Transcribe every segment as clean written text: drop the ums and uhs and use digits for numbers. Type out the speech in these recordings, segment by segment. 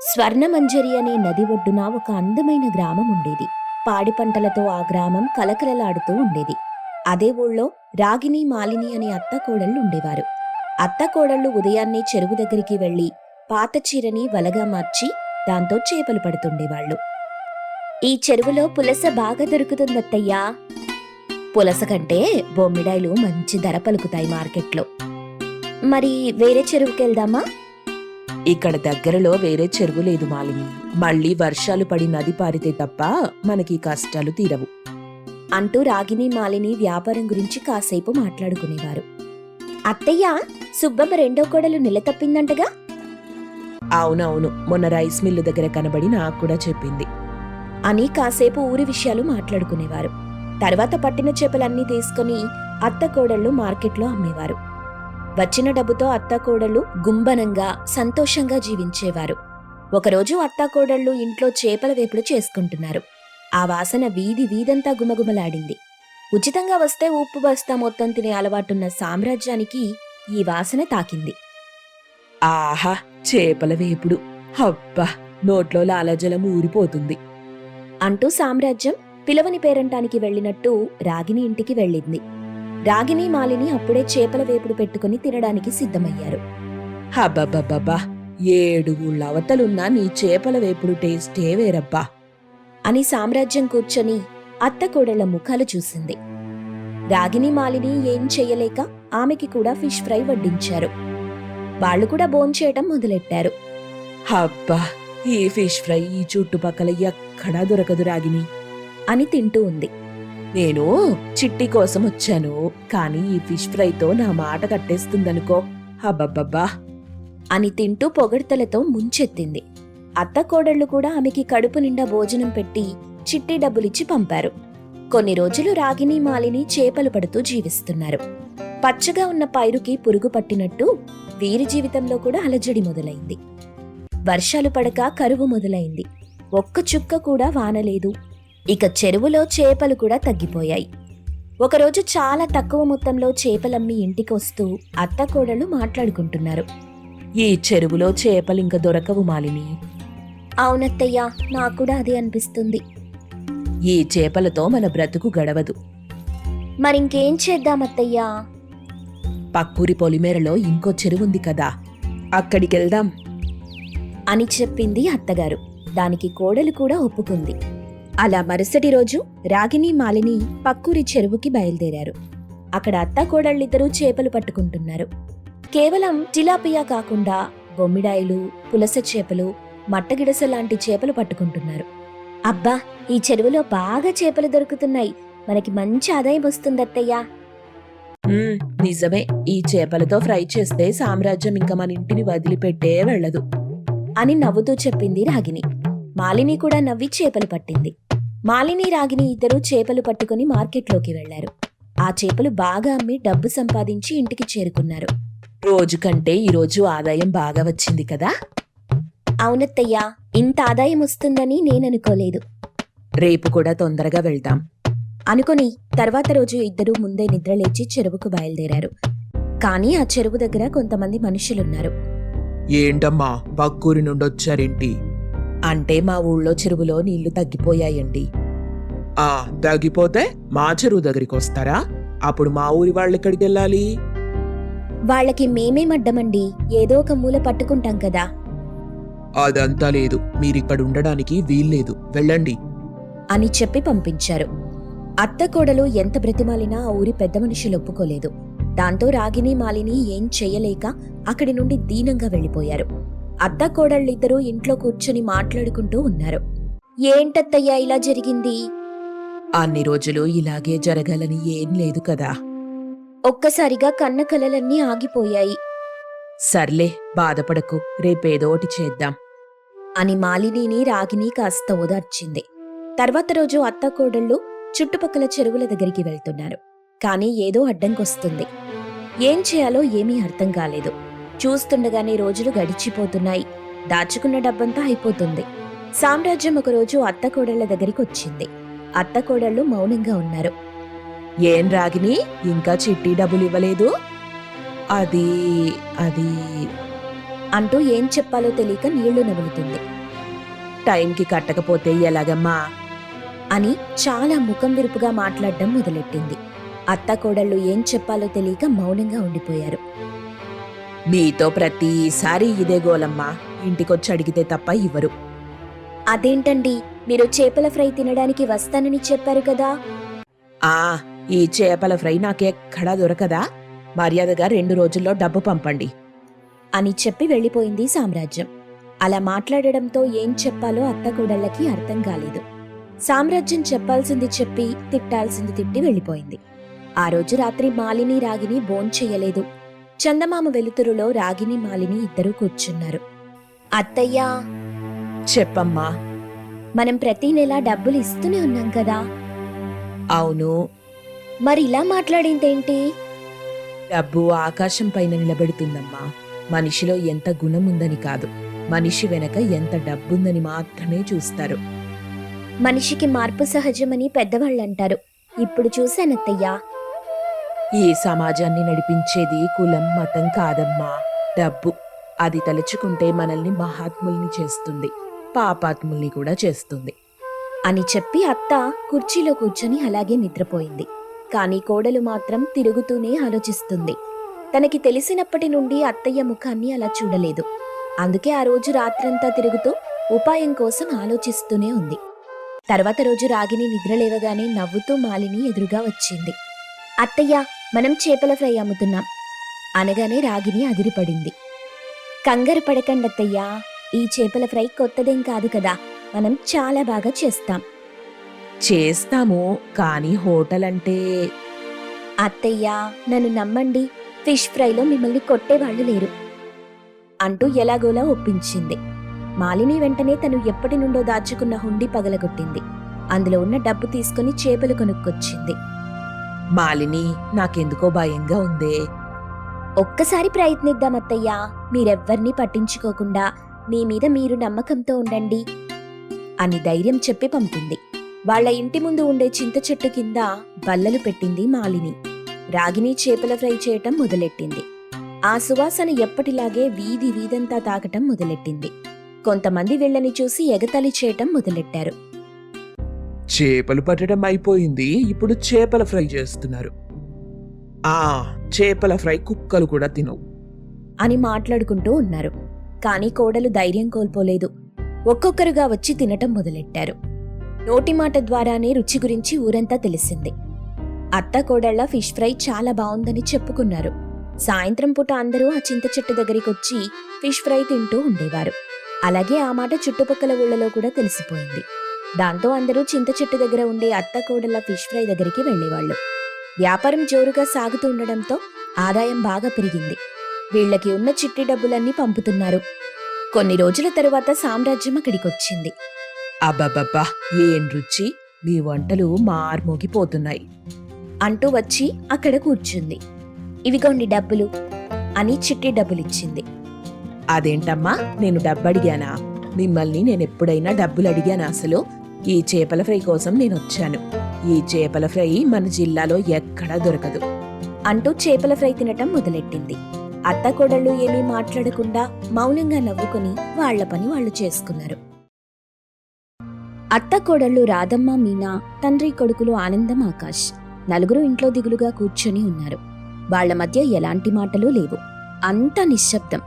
స్వర్ణమంజరి అనే నది ఒడ్డున ఒక అందమైన గ్రామం ఉండేది. పాడి పంటలతో ఆ గ్రామం కలకలలాడుతూ ఉండేది. అదే ఊళ్ళో రాగిని, మాలిని అనే అత్తకోడళ్ళు ఉండేవారు. అత్తకోడళ్ళు ఉదయాన్నే చెరువు దగ్గరికి వెళ్లి పాత చీరని వలగా మార్చి దాంతో చేపలు పడుతుండేవాళ్లు. ఈ చెరువులో పులస బాగా దొరుకుతుందత్తయ్యా. పులస కంటే బొమ్మిడాయిలు మంచి ధర పలుకుతాయి మార్కెట్లో. మరి వేరే చెరువుకెళ్దామా? ఇక్కడ దగ్గరలో వేరే చెరువు లేదు మాలిని. మళ్ళీ వర్షాలు పడి నది పారితే తప్ప మనకి కష్టాలు తీరవు అంటూ రాగిని, మాలిని వ్యాపారం గురించి కాసేపు మాట్లాడుకునేవారు. అత్తయ్య, సుబ్బమ్మ రెండో కోడలు నిలతప్పిందంటగా? అవునవును, మొన్న రైస్ మిల్లు దగ్గర కనబడి నాకు కూడా చెప్పింది అని కాసేపు ఊరి విషయాలు మాట్లాడుకునేవారు. తర్వాత పట్టిన చేపలన్నీ తీసుకుని అత్తకోడళ్ళు మార్కెట్లో అమ్మేవారు. వచ్చిన డబ్బుతో అత్తాకోడళ్ళు గుంబనంగా సంతోషంగా జీవించేవారు. ఒకరోజు అత్తాకోడళ్ళు ఇంట్లో చేపల వేపుడు చేసుకుంటున్నారు. ఆ వాసన వీధి వీధంతా గుమగుమలాడింది. ఉచితంగా వస్తే ఉప్పు బస్తా మొత్తం తినే అలవాటున్న సామ్రాజ్యానికి ఈ వాసన తాకింది. ఆహా, చేపల వేపుడు! అబ్బా, నోట్లో లాలాజలం ఊరిపోతుంది అంటూ సామ్రాజ్యం పిలవని పేరంటానికి వెళ్లినట్టు రాగిని ఇంటికి వెళ్ళింది. రాగిని, మాలిని అప్పుడే చేపల వేపుడు పెట్టుకుని తినడానికి సిద్ధమయ్యారు. హబ్బబ్బబ్బబ్బా, 7 ఊళ్ళ అవతలున్నా నీ చేపల వేపుడు టేస్టే వేరబ్బా అని సామ్రాజ్యం కూర్చొని అత్తకోడళ్ల ముఖాలు చూసింది. రాగిని, మాలిని ఏం చెయ్యలేక ఆమెకి కూడా ఫిష్ ఫ్రై వడ్డించారు. వాళ్లు కూడా భోంచేయటం మొదలెట్టారు. అబ్బా, ఈ ఫిష్ ఫ్రై ఈ చుట్టుపక్కల ఎక్కడా దొరకదు రాగిని అని తింటూ ఉంది. నేను చిట్టి కోసం వచ్చాను, కానీ ఈ ఫిష్ ఫ్రైతో నా మాట కట్టేస్తుందనుకో. అబ్బబ్బబ్బా అని తింటూ పొగడ్తలతో ముంచెత్తింది. అత్తకోడళ్లు కూడా ఆమెకి కడుపు నిండా భోజనం పెట్టి చిట్టి డబ్బులిచ్చి పంపారు. కొన్ని రోజులు రాగిని, మాలిని చేపలు పడుతూ జీవిస్తున్నారు. పచ్చగా ఉన్న పైరుకి పురుగు పట్టినట్టు వీరి జీవితంలో కూడా అలజడి మొదలైంది. వర్షాలు పడక కరువు మొదలైంది. ఒక్క చుక్క కూడా వానలేదు. ఇక చెరువులో చేపలు కూడా తగ్గిపోయాయి. ఒకరోజు చాలా తక్కువ మొత్తంలో చేపలమ్మి ఇంటికొస్తూ అత్తకోడళ్ళు మాట్లాడుకుంటున్నారు. ఈ చెరువులో చేపలింక దొరకవు మాలిని. అవునత్తయ్యా, నాకూడా అదే అనిపిస్తుంది. ఈ చేపలతో మన బ్రతుకు గడవదు. మరింకేం చేద్దామత్తయ్యా? పక్కూరి పొలిమేరలో ఇంకో చెరువుంది కదా, అక్కడికెళ్దాం అని చెప్పింది అత్తగారు. దానికి కోడలు కూడా ఒప్పుకుంది. అలా మరుసటి రోజు రాగిని, మాలిని పక్కూరి చెరువుకి బయలుదేరారు. అక్కడ అత్తాకోడళ్ళిద్దరూ చేపలు పట్టుకుంటున్నారు. కేవలం టిలాపియా కాకుండా బొమ్మిడాయిలు, పులస చేపలు, మట్టగిడస లాంటి చేపలు పట్టుకుంటున్నారు. అబ్బా, ఈ చెరువులో బాగా చేపలు దొరుకుతున్నాయి. మనకి మంచి ఆదాయం వస్తుందత్తయ్యా. నిజమే, ఈ చేపలతో ఫ్రై చేస్తే సామ్రాజ్యం ఇంకా మన ఇంటిని వదిలిపెట్టే వెళ్ళదు అని నవ్వుతూ చెప్పింది రాగిని. మాలిని కూడా నవ్వి చేపలు పట్టింది. మాలిని, రాగిని ఇద్దరూ చేపలు పట్టుకుని మార్కెట్లోకి వెళ్లారు. ఆ చేపలు బాగా అమ్మి డబ్బు సంపాదించి ఇంటికి చేరుకున్నారు. రోజు కంటే ఈరోజు ఆదాయం బాగా వచ్చింది కదా? అవునత్తయ్యా, ఇంత ఆదాయం వస్తుందని నేననుకోలేదు. రేపు కూడా తొందరగా వెళ్దాం అనుకుని తర్వాత రోజు ఇద్దరూ ముందే నిద్రలేచి చెరువుకు బయలుదేరారు. కానీ ఆ చెరువు దగ్గర కొంతమంది మనుషులున్నారు. ఏంటమ్మా, పక్కూరి నుండొచ్చారేంటి? అంటే మా ఊళ్ళో చెరువులో నీళ్లు తగ్గిపోయాయండి. తగ్గిపోతే మా చెరువు దగ్గరికి వస్తారా? అప్పుడు మా ఊరి వాళ్ళెక్కడికి వెళ్ళాలి? వాళ్ళకి మేమేమడ్డమండి, ఏదో ఒక మూల పట్టుకుంటాం కదా. అదంతా లేదు, మీరిక్కడ ఉండడానికి వీల్లేదు, వెళ్ళండి అని చెప్పి పంపించారు. అత్తకోడలు ఎంత బ్రతిమాలినా ఆ ఊరి పెద్ద మనుషులు ఒప్పుకోలేదు. దాంతో రాగిని, మాలిని ఏం చెయ్యలేక అక్కడి నుండి దీనంగా వెళ్లిపోయారు. అత్తకోడళ్ళిద్దరూ ఇంట్లో కూర్చొని మాట్లాడుకుంటూ ఉన్నారు. ఏంటత్తయ్యా ఇలా జరిగింది? అన్ని రోజులు ఇలాగే జరగాలని ఏం లేదు కదా. ఒక్కసారిగా కన్న కలలన్నీ ఆగిపోయాయి. సర్లే, బాధపడకు, రేపేదోటి చేద్దాం అని మాలినిని, రాగిని కాస్త ఓదార్చింది. తర్వాత రోజు అత్తకోడళ్ళు చుట్టుపక్కల చెరువుల దగ్గరికి వెళ్తున్నారు. కానీ ఏదో అడ్డంకొస్తుంది. ఏం చేయాలో ఏమీ అర్థం కాలేదు. చూస్తుండగానే రోజులు గడిచిపోతున్నాయి. దాచుకున్న డబ్బంతా అయిపోతుంది. సామ్రాజ్యం ఒకరోజు అత్తకోడళ్ల దగ్గరికి వచ్చింది. అత్తకోడళ్ళు మౌనంగా ఉన్నారు. ఏం రాగిని, ఇంకా చిట్టి డబ్బులు ఇవ్వలేదు? అది అది అంటూ ఏం చెప్పాలో తెలియక నీళ్లు నములుతుంది. టైంకి కట్టకపోతే ఎలాగమ్మా? అని చాలా ముఖం విరుపుగా మాట్లాడడం మొదలెట్టింది. అత్త కోడళ్ళు ఏం చెప్పాలో తెలియక మౌనంగా ఉండిపోయారు. మీతో ప్రతిసారి ఇదే గోలమ్మా. ఇంటికొచ్చి అడిగితే తప్ప ఇవ్వరు. అదేంటండి, మీరు చేపల ఫ్రై తినడానికి వస్తానని చెప్పారు కదా. ఆ ఈ చేపల ఫ్రై నాకెక్కడా దొరకదా? మర్యాదగా 2 రోజుల్లో డబ్బు పంపండి అని చెప్పి వెళ్ళిపోయింది సామ్రాజ్యం. అలా మాట్లాడడంతో ఏం చెప్పాలో అత్త కోడళ్ళకి అర్థం కాలేదు. సామ్రాజ్యం చెప్పాల్సింది చెప్పి తిట్టాల్సింది తిట్టి వెళ్ళిపోయింది. ఆ రోజు రాత్రి మాలిని రాగిని భోంచెయ్యలేదు. చందమామ వెలుతురులో రాగిని మాలిని ఇద్దరూ కూర్చున్నారు. అత్తయ్యా, చెప్పమ్మా. మనం ప్రతి నెలా డబ్బులు ఇస్తూనే ఉన్నాం కదా. అవును. మరి ఇలా మాట్లాడిందేంటి? డబ్బు ఆకాశం పైన నిలబెడుతుందమ్మా. మనిషిలో ఎంత గుణముందని కాదు, మనిషి వెనక ఎంత డబ్బుందని మాత్రమే చూస్తారు. మనిషికి మార్పు సహజమని పెద్దవాళ్ళంటారు. ఇప్పుడు చూశానత్తయ్యా. ఈ సమాజాన్ని నడిపించేది కులం మతం కాదమ్మా, డబ్బు. అది తలుచుకుంటే మనల్ని మహాత్ముల్ని చేస్తుంది, పాపాత్ముల్ని కూడా చేస్తుంది అని చెప్పి అత్త కుర్చీలో కూర్చొని అలాగే నిద్రపోయింది. కానీ కోడలు మాత్రం తిరుగుతూనే ఆలోచిస్తుంది. తనకి తెలిసినప్పటి నుండి అత్తయ్య ముఖాన్ని అలా చూడలేదు. అందుకే ఆ రోజు రాత్రంతా తిరుగుతూ ఉపాయం కోసం ఆలోచిస్తూనే ఉంది. తర్వాత రోజు రాగిని నిద్రలేవగానే నవ్వుతూ మాలిని ఎదురుగా వచ్చింది. అత్తయ్య, మనం చేపల ఫ్రై అమ్ముతున్నాం అనగానే రాగిని అదిరిపడింది. కంగారు పడకండి అత్తయ్యా, ఈ చేపల ఫ్రై కొత్తదేం కాదు కదా, మనం చాలా బాగా చేస్తాం. చేస్తాము, కానీ హోటల్ అంటే. అత్తయ్యా, నన్ను నమ్మండి, ఫిష్ ఫ్రైలో మిమ్మల్ని కొట్టేవాళ్లు లేరు అంటూ ఎలాగోలా ఒప్పించింది. మాలిని వెంటనే తను ఎప్పటి నుండో దాచుకున్న హుండీ పగలగొట్టింది. అందులో ఉన్న డబ్బు తీసుకుని చేపలు కొనుక్కొచ్చింది. మాలిని, నాకెందుకో భయంగా ఉందే. ఒక్కసారి ప్రయత్నిద్దాం అత్తయ్యా, మీరెవ్వర్నీ పట్టించుకోకుండా మీ మీద మీరు నమ్మకంతో ఉండండి అని ధైర్యం చెప్పి పంపింది. వాళ్ల ఇంటి ముందు ఉండే చింత చెట్టు కింద బల్లలు పెట్టింది మాలిని. రాగిని చేపల ఫ్రై చేయటం మొదలెట్టింది. ఆ సువాసన ఎప్పటిలాగే వీధి వీధంతా తాకటం మొదలెట్టింది. కొంతమంది వీళ్ళని చూసి ఎగతాళి చేయటం మొదలెట్టారు. చేపలు పట్టడం అయిపోయింది, ఇప్పుడు చేపల ఫ్రై చేస్తున్నారు. ఆ చేపల ఫ్రై కుక్కలు కూడా తినవు అని మాట్లాడుకుంటూ ఉన్నారు. కానీ కోడలు ధైర్యం కోల్పోలేదు. ఒక్కొక్కరుగా వచ్చి తినటం మొదలెట్టారు. నోటి మాట ద్వారానే రుచి గురించి ఊరంతా తెలిసింది. అత్త కోడళ్ల ఫిష్ ఫ్రై చాలా బావుందని చెప్పుకున్నారు. సాయంత్రం పూట అందరూ ఆ చింత చెట్టు దగ్గరికొచ్చి ఫిష్ ఫ్రై తింటూ ఉండేవారు. అలాగే ఆ మాట చుట్టుపక్కల ఊళ్ళలో కూడా తెలిసిపోయింది. దాంతో అందరూ చింత చెట్టు దగ్గర ఉండే అత్త కోడళ్ల ఫిష్ ఫ్రై దగ్గరికి వెళ్లేవాళ్లు. వ్యాపారం జోరుగా సాగుతూ ఉండడంతో ఆదాయం బాగా పెరిగింది. వీళ్లకి ఉన్న చిట్టి డబ్బులన్నీ పంపుతున్నారు. కొన్ని రోజుల తరువాత సామ్రాజ్యం అక్కడికొచ్చింది. అబ్బబ్బబ్బా, ఏం రుచి! మీ వంటలు మార్మోగిపోతున్నాయి అంటూ వచ్చి అక్కడ కూర్చుంది. ఇవిగోండి డబ్బులు అని చిట్టి డబ్బులిచ్చింది. అదేంటమ్మా, నేను డబ్బు అడిగానా? మిమ్మల్ని నేనెప్పుడైనా డబ్బులు అడిగానా? అసలు ఈ చేపల ఫ్రై కోసం నేనొచ్చాను. ఈ చేపల ఫ్రై మన జిల్లాలో ఎక్కడా దొరకదు అంటూ చేపల ఫ్రై తినటం మొదలెట్టింది. అత్త కోడళ్ళు ఏమీ మాట్లాడకుండా మౌనంగా నవ్వుకుని వాళ్ల పని వాళ్లు చేసుకున్నారు. అత్త కోడళ్ళు రాధమ్మ, మీనా, తండ్రి కొడుకులు ఆనందం, ఆకాష్ నలుగురు ఇంట్లో దిగులుగా కూర్చొని ఉన్నారు. వాళ్ల మధ్య ఎలాంటి మాటలు లేవు. అంతా నిశ్శబ్దం.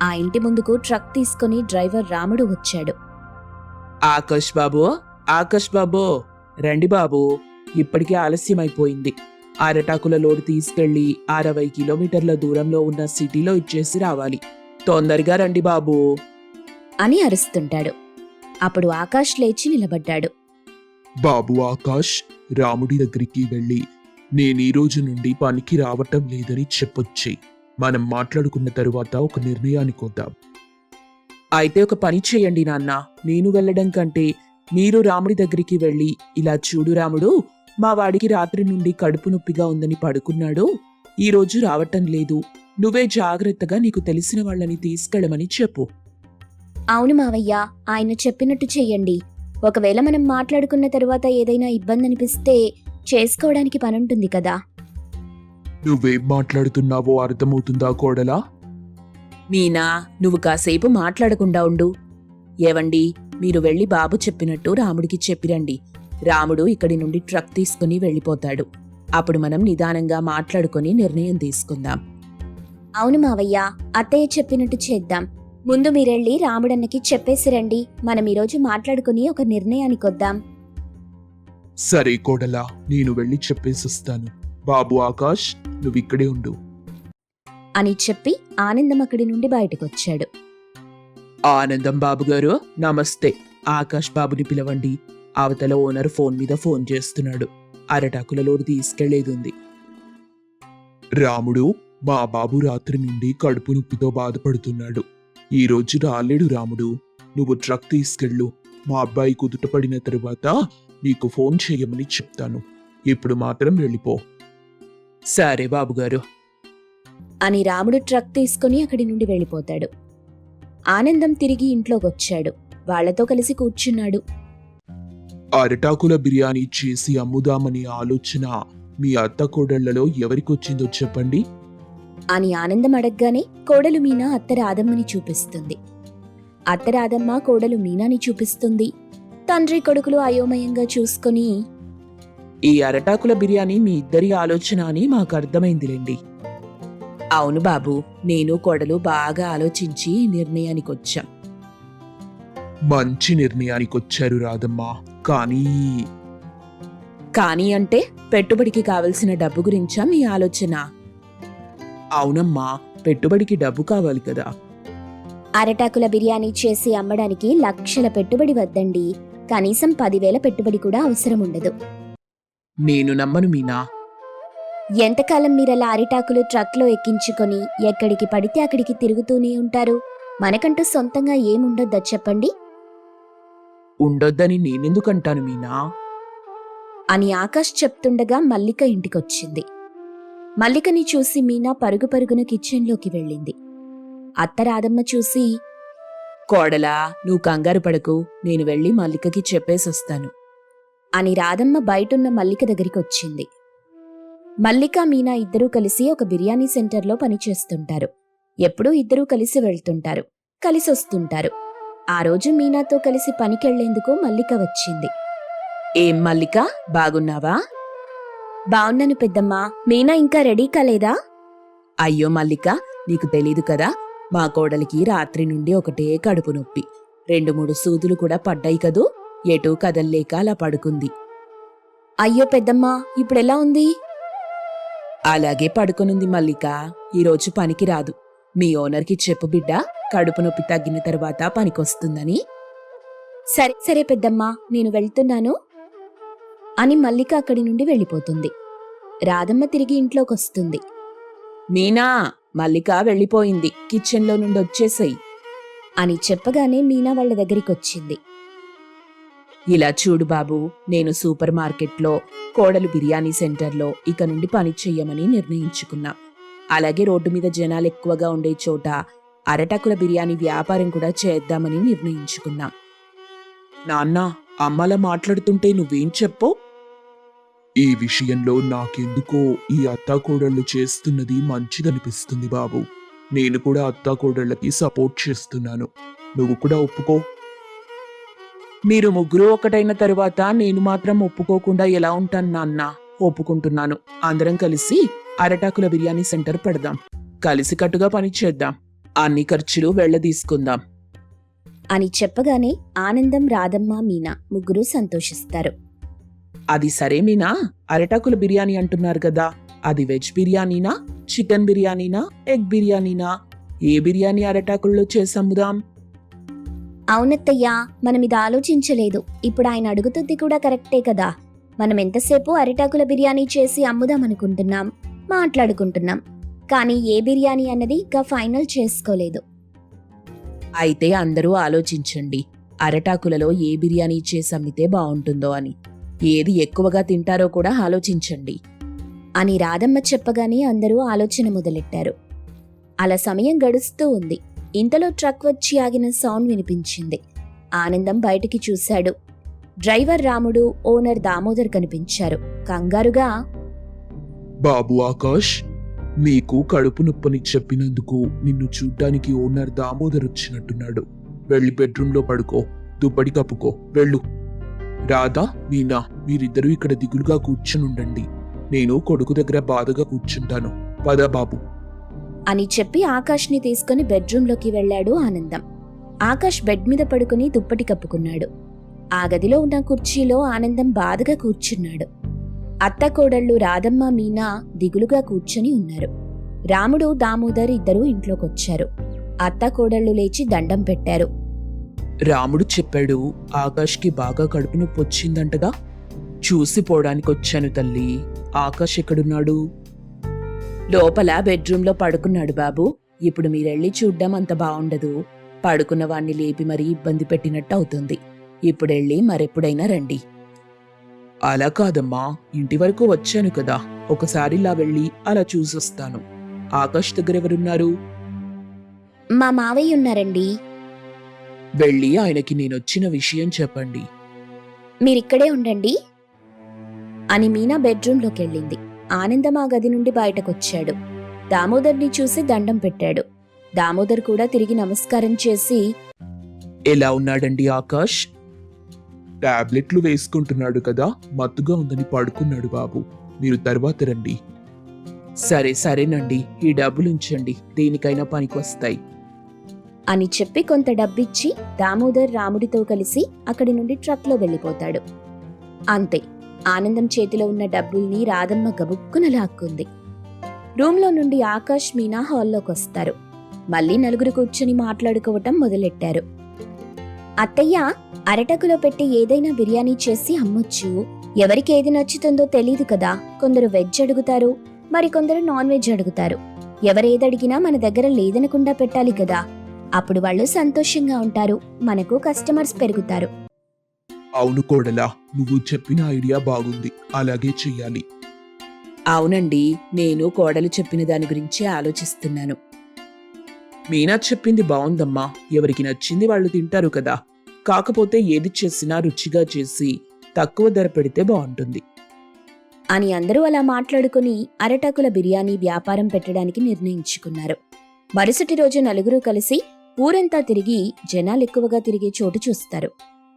ఆ ఇంటి ముందుకు ట్రక్ తీసుకుని డ్రైవర్ రాముడు వచ్చాడు. ఆకాష్ బాబు, ఆకాష్ బాబు, రండి బాబు, ఇప్పటికే ఆలస్యమైపోయింది. అరటాకుల లోడు తీసుకెళ్లి 60 కిలోమీటర్ల దూరంలో ఉన్న సిటీలో ఇచ్చేసి రావాలి. తొందరగా రండి బాబు అని అరుస్తుంటాడు. అప్పుడు ఆకాష్ లేచి నిలబడ్డాడు. బాబు ఆకాష్, రాముడి దగ్గరికి వెళ్ళి నేనీ రోజు నుండి పనికి రావటం లేదని చెప్పొచ్చి మనం మాట్లాడుకున్న తరువాత ఒక నిర్ణయానికి వద్దాం. అయితే ఒక పని చేయండి నాన్న, నేను వెళ్ళడం కంటే మీరు రాముడి దగ్గరికి వెళ్ళి, ఇలా చూడు రాముడు, మా వాడికి రాత్రి నుండి కడుపు నొప్పిగా ఉందని పడుకున్నాడు, ఈ రోజు రావటం లేదు, నువ్వే జాగ్రత్తగా నీకు తెలిసిన వాళ్ళని తీసుకెళ్ళమని చెప్పు. అవును మావయ్య, ఆయన చెప్పినట్టు చెయ్యండి. ఒకవేళ మనం మాట్లాడుకున్న తరువాత ఏదైనా ఇబ్బంది అనిపిస్తే చేసుకోవడానికి పనుంటుంది కదా. నువ్వేం మాట్లాడుతున్నావో అర్థమవుతుందా కోడలా? మీనా, నువ్వు కాసేపు మాట్లాడకుండా ఉండు. ఏవండి, మీరు వెళ్ళి బాబు చెప్పినట్టు రాముడికి చెప్పిరండి. రాముడు ఇక్కడి నుండి ట్రక్ తీసుకుని వెళ్ళిపోతాడు. అప్పుడు మనం నిదానంగా మాట్లాడుకొని నిర్ణయం తీసుకుందాం. అవును మావయ్య, అత్తయ్య చెప్పినట్టు చేద్దాం. ముందు మీరెళ్ళి రాముడన్నకి చెప్పేసిరండి. మనం ఈరోజు మాట్లాడుకుని ఒక నిర్ణయానికొద్దాం. సరే కోడలా, నేను వెళ్ళి చెప్పేసొస్తాను. బాబు ఆకాష్, నువ్విక్కడే ఉండు. అని చెప్పి ఆనందం అక్కడి నుండి బయటకొచ్చాడు. ఆనందం బాబు గారు, నమస్తే. ఆకాష్ బాబుని పిలవండి. అవతల ఓనర్ ఫోన్ మీద ఫోన్ చేస్తున్నాడు. అరటాకుల లోడు తీసుకెళ్లేదుంది. రాముడు, మా బాబు రాత్రి నుండి కడుపు నొప్పితో బాధపడుతున్నాడు. ఈ రోజు రాలేడు రాముడు. నువ్వు ట్రక్ తీసుకెళ్ళు. మా అబ్బాయి కుదుటపడిన తరువాత నీకు ఫోన్ చేయమని చెప్తాను. ఇప్పుడు మాత్రం వెళ్ళిపో. సరే బాబుగారు అని రాముడు ట్రక్ తీసుకుని అక్కడి నుండి వెళ్ళిపోతాడు. ఆనందం తిరిగి ఇంట్లోకొచ్చాడు. వాళ్లతో కలిసి కూర్చున్నాడు. అరటాకుల బిర్యానీ చేసి అమ్ముదామనే ఆలోచన మీ అత్త కోడళ్లలో ఎవరికొచ్చిందో చెప్పండి. అని ఆనందం అడగ్గానే కోడలు మీనా అత్త రాధమ్మని చూపిస్తుంది. అత్త రాధమ్మ కోడలు మీనాని చూపిస్తుంది. తండ్రి కొడుకులు అయోమయంగా చూసుకుని, ఈ అరటాకుల బిర్యానీ మీ ఇద్దరి ఆలోచన అని మాకు అర్థమైందిలేండి. అవును బాబు, నేను కోడలు బాగా ఆలోచించి నిర్ణయానికొచ్చాం. మంచి నిర్ణయానికొచ్చారు రాధమ్మ. కానీ అంటే పెట్టుబడికి కావలసిన డబ్బు గురించా మీ ఆలోచన? అవునమ్మా, పెట్టుబడికి డబ్బు కావాలి కదా. అరటాకుల బిర్యానీ చేసి అమ్మడానికి లక్షల పెట్టుబడి వద్దండి. కనీసం 10,000 పెట్టుబడి కూడా అవసరం ఉండదు. నేను నమ్మను మీనా. ఎంతకాలం మీరలా అరిటాకులు ట్రక్లో ఎక్కించుకొని ఎక్కడికి పడితే అక్కడికి తిరుగుతూనే ఉంటారు? మనకంటూ సొంతంగా ఏముండొద్దా చెప్పండి? ఉండొద్దని నేనెందుకంటాను మీనా? అని ఆకాష్ చెప్తుండగా మల్లిక ఇంటికొచ్చింది. మల్లికని చూసి మీనా పరుగు పరుగున కిచెన్లోకి వెళ్ళింది. అత్త రాధమ్మ చూసి, కోడలా, నువ్వు కంగారు పడకు, నేను వెళ్ళి మల్లికకి చెప్పేసొస్తాను అని రాధమ్మ బయటున్న మల్లిక దగ్గరికొచ్చింది. మల్లిక మీనా ఇద్దరూ కలిసి ఒక బిర్యానీ సెంటర్లో పనిచేస్తుంటారు. ఎప్పుడూ ఇద్దరూ కలిసి వెళ్తుంటారు, కలిసొస్తుంటారు. ఆ రోజు మీనాతో కలిసి పనికెళ్లేందుకు మల్లిక వచ్చింది. ఏం మల్లిక, బాగున్నావా? బావున్నాను పెద్దమ్మా. మీనా ఇంకా రెడీ కాలేదా? అయ్యో మల్లిక, నీకు తెలీదు కదా, మా కోడలికి రాత్రి నుండి ఒకటే కడుపు నొప్పి. 2-3 సూదులు కూడా పడ్డాయి కదూ. ఎటూ కదల్లేక అలా పడుకుంది. అయ్యో పెద్దమ్మా, ఇప్పుడెలా ఉంది? అలాగే పడుకొనుంది మల్లిక. ఈరోజు పనికి రాదు. మీ ఓనర్కి చెప్పు బిడ్డ, కడుపు నొప్పి తగ్గిన తర్వాత పనికొస్తుందని. సరే సరే పెద్దమ్మా, నేను వెళ్తున్నాను అని మల్లిక అక్కడి నుండి వెళ్ళిపోతుంది. రాధమ్మ తిరిగి ఇంట్లోకొస్తుంది. మీనా, మల్లిక వెళ్ళిపోయింది, కిచెన్లో నుండి వచ్చేసేయ్ అని చెప్పగానే మీనా వాళ్ళ దగ్గరికొచ్చింది. ఇలా చూడు బాబు, నేను సూపర్ మార్కెట్లో, కోడలు బిర్యానీ సెంటర్లో ఇక నుండి పని చెయ్యమని నిర్ణయించుకున్నా. అలాగే రోడ్డు మీద జనాలు ఎక్కువగా ఉండే చోట అరటాకుల బిర్యానీ వ్యాపారం కూడా చేద్దామని నిర్ణయించుకున్నా. నాన్న, అమ్మలా మాట్లాడుతుంటే నువ్వేం చెప్పు? ఈ విషయంలో నాకెందుకో ఈ అత్తాకోడళ్ళు చేస్తున్నది మంచిదనిపిస్తుంది బాబు. నేను కూడా అత్తాకోడళ్ళకి సపోర్ట్ చేస్తున్నాను. నువ్వు కూడా ఒప్పుకో. మీరు ముగ్గురు ఒకటైన తరువాత నేను మాత్రం ఒప్పుకోకుండా ఎలా ఉంటాను నాన్న? ఒప్పుకుంటున్నాను. అందరం కలిసి అరటాకుల బిర్యానీ సెంటర్ పెడదాం. కలిసికట్టుగా పని చేద్దాం. అన్ని ఖర్చులు వెళ్ళదీసుకుందాం అని చెప్పగానే ఆనందం, రాధమ్మ, మీనా ముగ్గురు సంతోషిస్తారు. అది సరే మీనా, అరటాకుల బిర్యానీ అంటున్నారు కదా, అది వెజ్ బిర్యానీనా, చికెన్ బిర్యానీనా, ఎగ్ బిర్యానీనా? ఏ బిర్యానీ అరటాకుల్లో చేసమ్ముదాం? అవునత్తయ్యా, మనం ఇది ఆలోచించలేదు. ఇప్పుడు ఆయన అడుగుతుంది కూడా కరెక్టే కదా. మనం ఎంతసేపు అరిటాకుల బిర్యానీ చేసి అమ్ముదామనుకుంటున్నాం, మాట్లాడుకుంటున్నాం. కానీ ఏ బిర్యానీ అన్నది ఇంకా ఫైనల్ చేసుకోలేదు. అయితే అందరూ ఆలోచించండి, అరటాకులలో ఏ బిర్యానీ చేసి అమ్మితే బాగుంటుందో అని. ఏది ఎక్కువగా తింటారో కూడా ఆలోచించండి అని రాధమ్మ చెప్పగానే అందరూ ఆలోచన మొదలెట్టారు. అలా సమయం గడుస్తూ ఉంది. ఇంతలో ట్రక్ వచ్చి ఆగిన సౌండ్ వినిపించింది. ఆనందం బయటికి చూశాడు. డ్రైవర్ రాముడు, ఓనర్ దామోదర్ కనిపించారు. కంగారుగా, బాబు ఆకాష్, నీకు కడుపు నొప్పని చెప్పినందుకు నిన్ను చూడ్డానికి ఓనర్ దామోదర్ వచ్చినట్టున్నాడు. వెళ్ళి బెడ్రూమ్లో పడుకో, దుప్పటి కప్పుకో, వెళ్ళు. రాధా, మీనా, మీరిద్దరూ ఇక్కడ దిగులుగా కూర్చునుండండి. నేను కొడుకు దగ్గర బాధగా కూర్చుంటాను. పద బాబు. అని చెప్పి ఆకాష్ని తీసుకుని బెడ్రూంలోకి వెళ్ళాడు ఆనందం. ఆకాష్ బెడ్ మీద పడుకుని దుప్పటి కప్పుకున్నాడు. ఆ గదిలో ఉన్న కుర్చీలో ఆనందం బాధగా కూర్చున్నాడు. అత్త కోడళ్ళు రాధమ్మ, మీనా దిగులుగా కూర్చొని ఉన్నారు. రాముడు, దామోదర్ ఇద్దరూ ఇంట్లోకొచ్చారు. అత్త కోడళ్ళు లేచి దండం పెట్టారు. రాముడు చెప్పాడు ఆకాష్కి బాగా కడుపు నొప్పి వచ్చిందంటగా. చూసిపోవడానికి వచ్చాను తల్లి. ఆకాష్ ఎక్కడున్నాడు? లోపల బెడ్రూంలో పడుకున్నాడు బాబు. ఇప్పుడు మీరెళ్ళి చూడ్డం అంత బావుండదు. పడుకున్న వాణ్ణి లేపి మరీ ఇబ్బంది పెట్టినట్టు అవుతుంది. ఇప్పుడెళ్ళి మరెప్పుడైనా రండి. అలా కాదమ్మా, ఇంటి వరకు వచ్చాను కదా, ఒకసారి ఇలా వెళ్ళి అలా చూసొస్తాను. ఆకాష్ దగ్గర ఎవరున్నారు? మా మావయ్య ఉన్నారండి. వెళ్ళి ఆయనకి నేనొచ్చిన విషయం చెప్పండి. మీరిక్కడే ఉండండి అని మీనా బెడ్రూంలోకెళ్ళింది. ఆనందం ఆ గది నుండి బయటకొచ్చాడు. దామోదర్ని చూసి దండం పెట్టాడు. దామోదర్ కూడా తిరిగి నమస్కారం చేసి, ఎలా ఉన్నాడండి ఆకాష్? టాబ్లెట్లు వేసుకుంటున్నాడు కదా, మత్తుగా ఉందని పడుకున్నాడు బాబు. మీరు తర్వాత రండి. సరేనండి, ఈ డబ్బులుంచండి, దేనికైనా పనికొస్తాయి అని చెప్పి కొంత డబ్బిచ్చి దామోదర్ రాముడితో కలిసి అక్కడి నుండి ట్రక్లో వెళ్ళిపోతాడు. అంతే, ఆనందం చేతిలో ఉన్న డబ్బుల్ని రాధమ్మ గబుక్కున లాక్కుంది. రూంలో నుండి ఆకాష్, మీనా హాల్లోకొస్తారు. మళ్ళీ నలుగురు కూర్చుని మాట్లాడుకోవటం మొదలెట్టారు. అత్తయ్య, అరటకులో పెట్టి ఏదైనా బిర్యానీ చేసి అమ్మొచ్చు. ఎవరికి ఏది నచ్చుతుందో తెలీదు కదా. కొందరు వెజ్ అడుగుతారు, మరికొందరు నాన్ వెజ్ అడుగుతారు. ఎవరేదడిగినా మన దగ్గర లేదనకుండా పెట్టాలి కదా. అప్పుడు వాళ్ళు సంతోషంగా ఉంటారు, మనకు కస్టమర్స్ పెరుగుతారు. అవును కోడలా, నువ్వు చెప్పిన ఐడియా బాగుంది. అలాగే చెయ్యాలి. అవునండి, నేను కోడలు చెప్పిన దాని గురించి ఆలోచిస్తున్నాను. మీనా చెప్పింది బావుందమ్మా. ఎవరికి నచ్చింది వాళ్ళు తింటారు కదా. కాకపోతే ఏది చేసినా రుచిగా చేసి తక్కువ ధర పెడితే బాగుంటుంది అని అందరూ అలా మాట్లాడుకుని అరటాకుల బిర్యానీ వ్యాపారం పెట్టడానికి నిర్ణయించుకున్నారు. మరుసటి రోజు నలుగురు కలిసి ఊరంతా తిరిగి జనాలెక్కువగా తిరిగే చోటు చూస్తారు.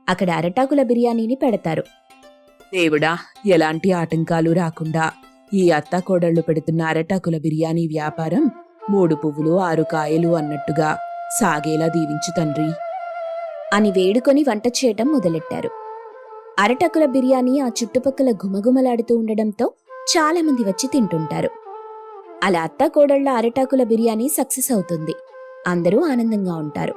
అక్కడ అరటాకుల బిర్యానీని పెడతారు. దేవుడా, ఎలాంటి ఆటంకాలు రాకుండా ఈ అత్తాకోడళ్లు పెడుతున్న అరటాకుల బిర్యానీ వ్యాపారం 3 పువ్వులు 6 కాయలు అన్నట్టుగా సాగేలా దీవించు తండ్రి అని వేడుకొని వంట చేయటం మొదలెట్టారు. అరటాకుల బిర్యానీ ఆ చుట్టుపక్కల గుమగుమలాడుతూ ఉండడంతో చాలా మంది వచ్చి తింటుంటారు. అలా అత్తాకోడళ్ల అరటాకుల బిర్యానీ సక్సెస్ అవుతుంది. అందరూ ఆనందంగా ఉంటారు.